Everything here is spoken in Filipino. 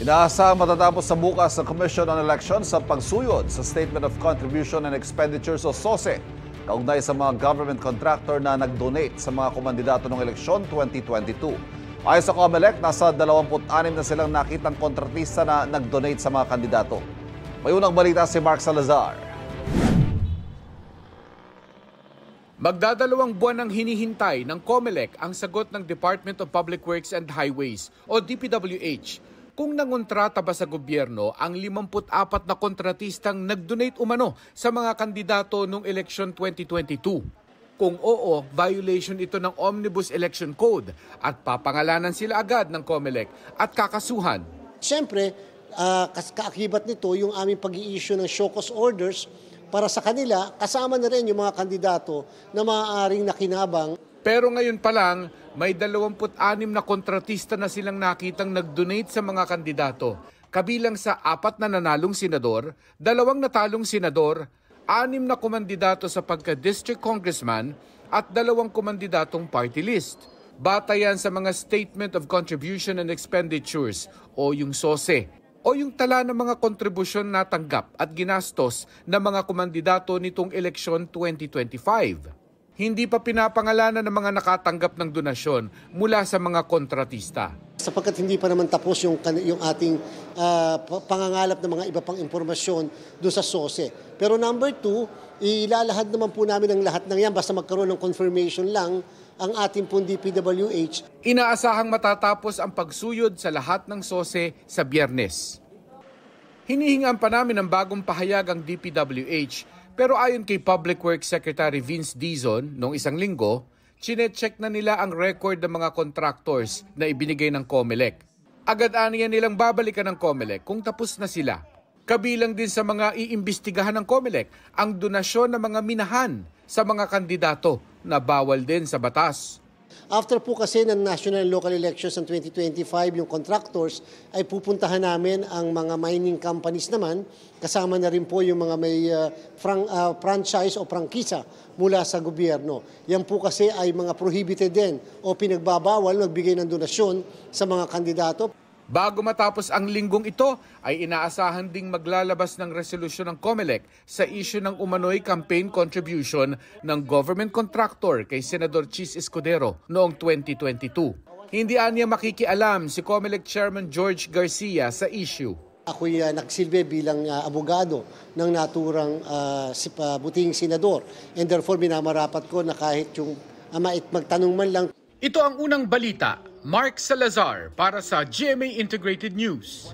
Inaasahang matatapos sa bukas ang Commission on Elections sa pagsuyod sa Statement of Contribution and Expenditures o SOSE kaugnay sa mga government contractor na nag-donate sa mga kumandidato ng eleksyon 2022. Ayon sa COMELEC, nasa 26 na silang nakitang kontratista na nag-donate sa mga kandidato. May unang balita si Mark Salazar. Magdadalawang buwan ang hinihintay ng COMELEC ang sagot ng Department of Public Works and Highways o DPWH kung nangontrata ba sa gobyerno ang 54 na kontratistang nag-donate umano sa mga kandidato noong eleksyon 2022. Kung oo, violation ito ng Omnibus Election Code at papangalanan sila agad ng COMELEC at kakasuhan. Siyempre, kaakibat nito yung aming pag-i-issue ng show cause orders para sa kanila, kasama na rin yung mga kandidato na maaaring nakinabang. Pero ngayon pa lang, may 26 na kontratista na silang nakitang nag-donate sa mga kandidato. Kabilang sa 4 na nanalong senador, 2 natalong senador, 6 na kumandidato sa pagka-district congressman at 2 kumandidatong party list. Batayan sa mga Statement of Contribution and Expenditures o yung SOSE o yung tala ng mga kontribusyon na tanggap at ginastos ng mga kumandidato nitong eleksyon 2025. Hindi pa pinapangalanan ng mga nakatanggap ng donasyon mula sa mga kontratista. Sapagkat hindi pa naman tapos yung ating pangangalap ng mga iba pang impormasyon doon sa SOSE. Pero number 2, ilalahad naman po namin ang lahat ng yan basta magkaroon ng confirmation lang ang ating pong DPWH. Inaasahang matatapos ang pagsuyod sa lahat ng SOSE sa Biyernes. Hinihingan pa namin ng bagong pahayag ang DPWH. Pero ayon kay Public Works Secretary Vince Dizon, noong isang linggo, chinecheck na nila ang record ng mga contractors na ibinigay ng COMELEC. Agad-aniyan nilang babalikan ng COMELEC kung tapos na sila. Kabilang din sa mga iimbestigahan ng COMELEC ang donasyon ng mga minahan sa mga kandidato na bawal din sa batas. After po kasi ng national and local elections ng 2025, yung contractors ay pupuntahan namin ang mga mining companies naman, kasama na rin po yung mga may franchise o prangkisa mula sa gobyerno. Yan po kasi ay mga prohibited din o pinagbabawal magbigay ng donasyon sa mga kandidato. Bago matapos ang linggong ito, ay inaasahan ding maglalabas ng resolusyon ng COMELEC sa issue ng umano'y campaign contribution ng government contractor kay Senador Chis Escudero noong 2022. Hindi aniya makikialam si COMELEC Chairman George Garcia sa issue. Ako'y nagsilbi bilang abogado ng naturang buting senador and therefore minamarapat ko na kahit yung magtanong man lang. Ito ang unang balita. Mark Salazar para sa GMA Integrated News.